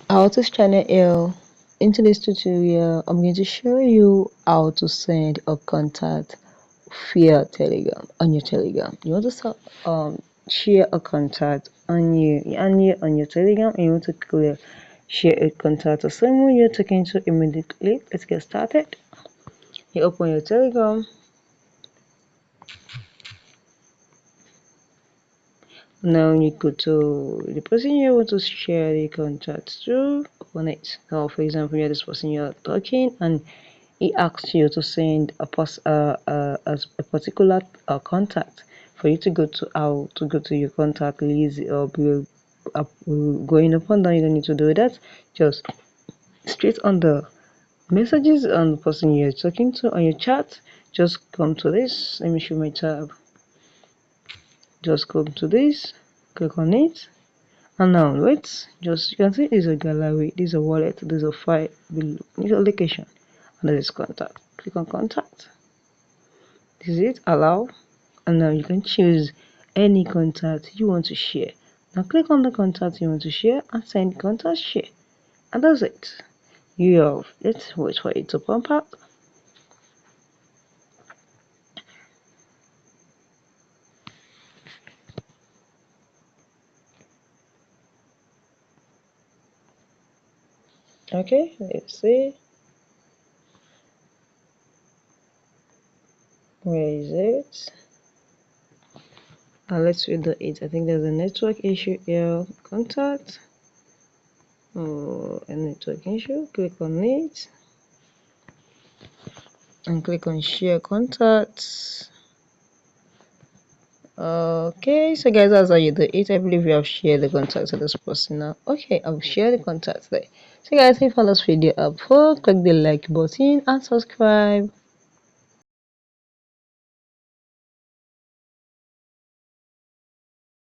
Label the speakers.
Speaker 1: How to channel L. Into this tutorial, I'm going to show you how to send a contact via Telegram on your Telegram. You want to share a contact on your Telegram, and you want to share a contact to someone you're talking to immediately. Let's get started. You open your Telegram. Now you go to the person you want to share the contact to. Open it. Now, for example, you're this person you're talking, and he asks you to send a particular contact for you to go to your contact list, or going up and down. You don't need to do that. Just straight on the messages on the person you're talking to on your chat. Just come to this. Let me show my tab. Just come to this, click on it, and now wait. Just you can see this is a gallery, this is a wallet, this is a file, this is a location, and this is contact. Click on contact. This is it. Allow, and now you can choose any contact you want to share. Now click on the contact you want to share and send contact share, and that's it. You have it. Wait for it to pump up. Okay, let's see. Where is it? Let's read the it. I think there's a network issue here. Contact. Oh, a network issue. Click on it and click on share contacts. Okay, so guys, that's how you do it. I believe you have shared the contacts of this person now. Okay, I've shared the contacts there. So guys, if you found this video helpful, click the like button and subscribe.